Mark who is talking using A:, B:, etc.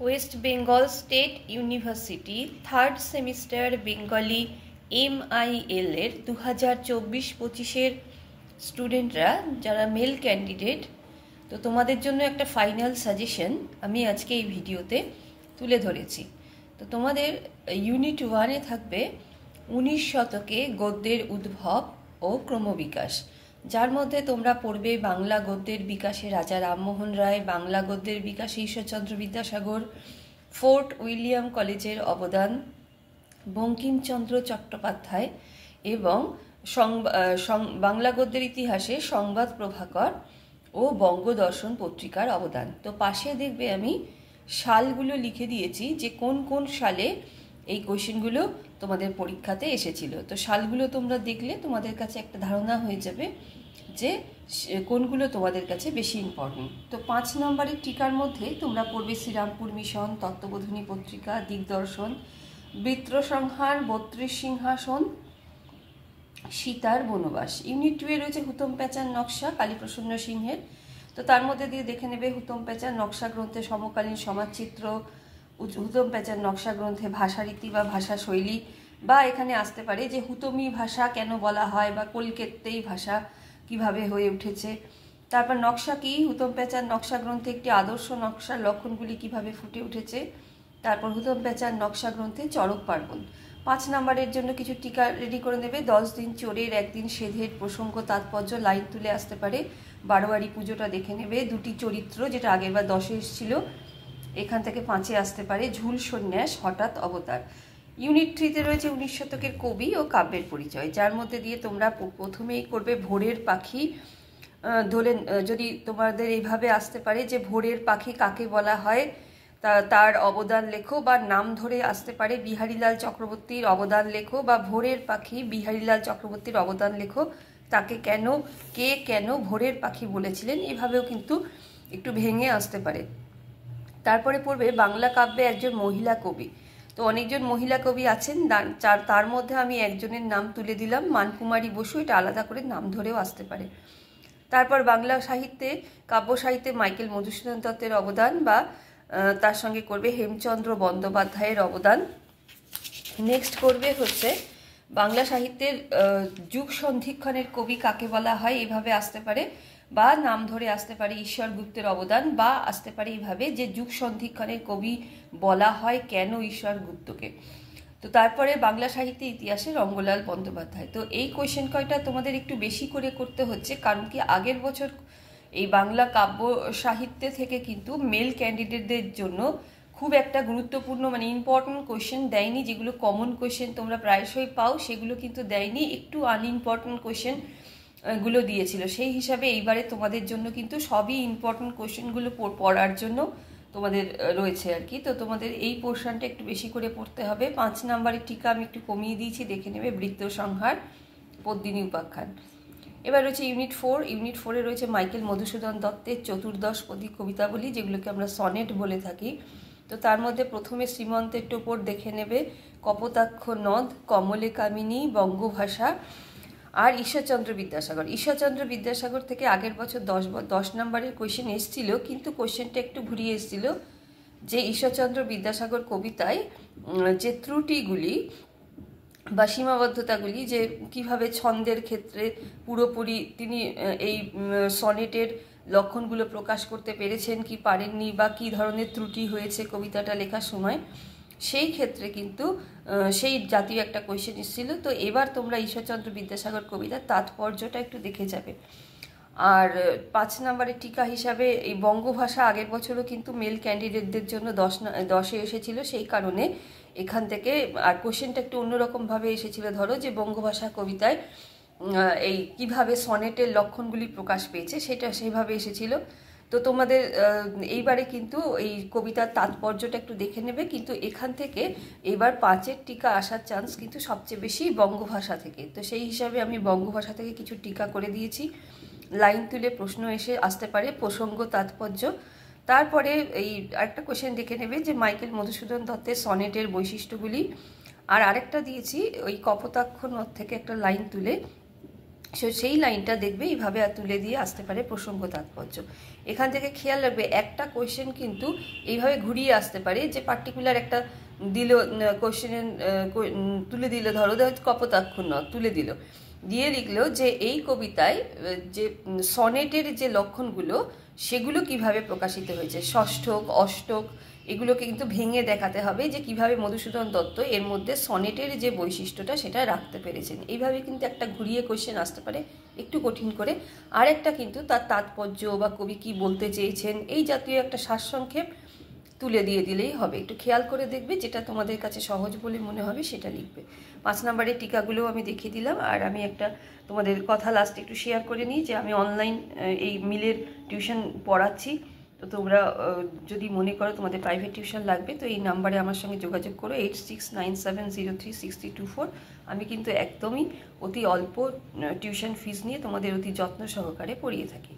A: West Bengal state university third semester Bengali MIL এর 2024-25-এর স্টুডেন্টরা যারা মেল ক্যান্ডিডেট, তো তোমাদের জন্য একটা ফাইনাল সাজেশন আমি আজকে এই ভিডিওতে তুলে ধরেছি। তো তোমাদের ইউনিট 1-এ থাকবে 19 শতকে গদ্যের উদ্ভব ও ক্রমবিকাশ, যার মধ্যে তোমরা পড়বে বাংলা গদ্যের বিকাশে রাজা রামমোহন রায়, বাংলা গদ্যের বিকাশে ঈশ্বরচন্দ্র বিদ্যাসাগর, ফোর্ট উইলিয়াম কলেজের অবদান, বঙ্কিমচন্দ্র চট্টোপাধ্যায় এবং বাংলা গদ্যের ইতিহাসে সংবাদ প্রভাকর ও বঙ্গদর্শন পত্রিকার অবদান। তো পাশে দেখবে আমি সালগুলো লিখে দিয়েছি যে কোন কোন সালে এই কোয়েশ্চেনগুলো তোমাদের পরীক্ষাতে এসেছিল। তো সালগুলো তোমরা দেখলে তোমাদের কাছে একটা ধারণা হয়ে যাবে যে কোনগুলো তোমাদের কাছে বেশি ইম্পর্টেন্ট। তো 5 নম্বরের টিকার মধ্যে তোমরা পড়বে শ্রীরামপুর মিশন, তত্ত্ববোধিনী পত্রিকা, দিগদর্শন, বৃত্রসংহার, 32 সিংহাসন, সীতার বনবাস। ইউনিট 2-এ রয়েছে হুতম প্যাঁচার নকশা কালীপ্রসন্ন সিংহের। তো তার মধ্যে দিয়ে দেখে নেবে হুতম প্যাঁচার নকশা গ্রন্থে সমকালীন সমাজচিত্র, হুতম প্যাঁচার নকশা গ্রন্থে ভাষারীতি বা ভাষা শৈলী, বা এখানে আসতে পারে যে হুতমি ভাষা কেন বলা হয় বা কলকেতেই ভাষা কিভাবে হয়ে উঠেছে। তারপর নকশা কি, হুতম প্যাঁচার নকশা গ্রন্থে একটি আদর্শ নকশার লক্ষণগুলি কিভাবে ফুটে উঠেছে। তারপর হুতম প্যাঁচার নকশা গ্রন্থে চড়ক পার্বণ। 5 নম্বরের জন্য কিছু টিকা রেডি করে নেবে। 10 দিন চোরের, একদিন সেধের, প্রসঙ্গ তাৎপর্য, লাইন তুলে আসতে পারে। বারোয়ারি পুজোটা দেখে নেবে। দুটি চরিত্র যেটা আগের বার 10-এ এসেছিল, এখান থেকে 5-এ আসতে পারে। ঝুল সন্ন্যাস, হঠাৎ অবতার। ইউনিট 3-তে রয়েছে 19 শতকের কবি ও কাব্যের পরিচয়, যার মধ্যে দিয়ে তোমরা প্রথমেই করবে ভোরের পাখি। ধরে যদি তোমাদের এইভাবে আসতে পারে যে ভোরের পাখি কাকে বলা হয় তার অবদান লেখো, বা নাম ধরে আসতে পারে বিহারীলাল চক্রবর্তীর অবদান লেখো, বা ভোরের পাখি বিহারীলাল চক্রবর্তীর অবদান লেখো, তাকে কেন ভোরের পাখি বলেছিলেন, এভাবেও কিন্তু একটু ভেঙে আসতে পারে। তারপরে পড়বে বাংলা কাব্যে একজন মহিলা কবি। তো অনেকজন মহিলা কবি আছেন, তার মধ্যে আমি একজনের নাম তুলে দিলাম, মানকুমারী বসু। এটা আলাদা করে নাম ধরেও আসতে পারে। তারপর বাংলা সাহিত্যে, কাব্য সাহিত্যে মাইকেল মধুসূদন দত্তের অবদান, বা তার সঙ্গে করবে হেমচন্দ্র বন্দ্যোপাধ্যায়ের অবদান। নেক্সট করবে হচ্ছে বাংলা সাহিত্যের যুগ সন্ধিক্ষণের কবি কাকে বলা হয়, এভাবে আসতে পারে, বা নাম ধরে আসতে পারে ঈশ্বর গুপ্তের অবদান, বা আসতে পারে এইভাবে যে যুগ সন্ধিক্ষণের কবি বলা হয় কেন ঈশ্বর গুপ্তকে। তো তারপরে বাংলা সাহিত্যের ইতিহাসে রঙ্গলাল বন্দ্যোপাধ্যায়। তো এই কোয়েশ্চেন কয়টা তোমাদের একটু বেশি করে করতে হচ্ছে, কারণ কি আগের বছর এই বাংলা কাব্য সাহিত্যে থেকে কিন্তু মেল ক্যান্ডিডেটদের জন্য খুব একটা গুরুত্বপূর্ণ ইম্পর্টেন্ট কোয়েশ্চেন দেয়নি। যেগুলো কমন কোয়েশ্চেন তোমরা প্রায়শই পাও সেগুলো কিন্তু দেয়নি, একটু আনইম্পর্টেন্ট কোয়েশ্চেন গুলো দিয়েছিল। সেই হিসাবে এইবারে তোমাদের জন্য কিন্তু সবই ইম্পর্টেন্ট কোয়েশ্চেনগুলো পড়ার জন্য তোমাদের রয়েছে আর কি। তো তোমাদের এই পোর্শনটা একটু বেশি করে পড়তে হবে। 5 নম্বরের টিকা আমি একটু কমিয়ে দিয়েছি, দেখে নেবে। বৃত্রসংহার, পদ্মিনী উপাখ্যান। এবার রয়েছে ইউনিট 4। ইউনিট 4-এ রয়েছে মাইকেল মধুসূদন দত্তের চতুর্দশপদী কবিতাবলী, যেগুলোকে আমরা সনেট বলে থাকি। তো তার মধ্যে প্রথমে শ্রীমন্তের টোপর দেখে নেবে, কপোতাক্ষ নদ, কমলে কামিনী, বঙ্গভাষা, আর ঈশ্বরচন্দ্র বিদ্যাসাগর। ঈশ্বরচন্দ্র বিদ্যাসাগর থেকে আগের বছর 10 নম্বরের কোয়েশ্চেন এসেছিল, কিন্তু কোয়েশ্চেনটা একটু ঘুরিয়ে এসেছিল যে ঈশ্বরচন্দ্র বিদ্যাসাগর কবিতায় যে ত্রুটিগুলি বা সীমাবদ্ধতাগুলি, যে কিভাবে ছন্দের ক্ষেত্রে পুরোপুরি তিনি এই সনেটের লক্ষণগুলো প্রকাশ করতে পেরেছেন কি পারেননি, বা কী ধরনের ত্রুটি হয়েছে কবিতাটা লেখার সময়, সেই ক্ষেত্রে কিন্তু সেই জাতীয় একটা কোয়েশ্চেন এসেছিল। তো এবার তোমরা ঈশ্বরচন্দ্র বিদ্যাসাগর কবিতার তাৎপর্যটা একটু দেখে যাবে। আর 5 নম্বরের টিকা হিসাবে এই বঙ্গভাষা আগের বছরও কিন্তু মেল ক্যান্ডিডেটদের জন্য 10-এ এসেছিল, সেই কারণে এখান থেকে আর কোশ্চেনটা একটু অন্যরকমভাবে এসেছিল। ধরো যে বঙ্গভাষা কবিতায় এই কিভাবে সনেটের লক্ষণগুলি প্রকাশ পেয়েছে সেটা সেইভাবে এসেছিল। তো তোমাদের এইবারে কিন্তু এই কবিতার তাৎপর্যটা একটু দেখে নেবে, কিন্তু এখান থেকে এবার 5-এর টিকা আসার চান্স কিন্তু সবচেয়ে বেশি বঙ্গভাষা থেকে। তো সেই হিসাবে আমি বঙ্গভাষা থেকে কিছু টিকা করে দিয়েছি। লাইন তুলে প্রশ্ন এসে আসতে পারে, প্রসঙ্গ তাৎপর্য। তারপরে এই আরেকটা কোশ্চেন দেখে নেবে যে মাইকেল মধুসূদন দত্তের সনেটের বৈশিষ্ট্যগুলি। আর আরেকটা দিয়েছি ওই কপোতাক্ষ নদ থেকে একটা লাইন তুলে সেই লাইনটা দেখবে এইভাবে তুলে দিয়ে আসতে পারে প্রসঙ্গ তাৎপর্য। এখান থেকে খেয়াল রাখবে একটা কোয়েশ্চেন কিন্তু এইভাবে ঘুরিয়ে আসতে পারে, যে পার্টিকুলার একটা দিল কোয়েশ্চেনের তুলে দিল, ধরো কপোতাক্ষ নদ তুলে দিল, দিয়ে লিখলো যে এই কবিতায় যে সনেটের যে লক্ষণগুলো সেগুলো কিভাবে প্রকাশিত হয়েছে, ষষ্ঠক অষ্টক এগুলোকে কিন্তু ভেঙে দেখাতে হবে যে কিভাবে মধুসূদন দত্ত এর মধ্যে সনেটের যে বৈশিষ্ট্যটা সেটা রাখতে পেরেছেন। এইভাবে কিন্তু একটা ঘুরিয়ে কোশ্চেন আসতে পারে একটু কঠিন করে, আর একটা কিন্তু তার তাৎপর্য বা কবি কি বলতে চেয়েছেন এই জাতীয় একটা সারসংক্ষেপ তুলে দিয়ে দিলেই হবে। একটু খেয়াল করে দেখবে, যেটা তোমাদের কাছে সহজ বলে মনে হবে সেটা লিখবে। 5 নম্বরের টিকাগুলোও আমি দেখিয়ে দিলাম। আর আমি একটা তোমাদের কথা লাস্টে একটু শেয়ার করে নিই যে আমি অনলাইন এই মিলের টিউশন পড়াচ্ছি। তো তোমরা যদি মনে করো তোমাদের প্রাইভেট টিউশন লাগবে তো এই নাম্বারে আমার সঙ্গে যোগাযোগ করো 8697036024। আমি কিন্তু একদমই অতি অল্প টিউশন ফিস নিয়ে তোমাদের অতি যত্ন সহকারে পড়িয়ে থাকি।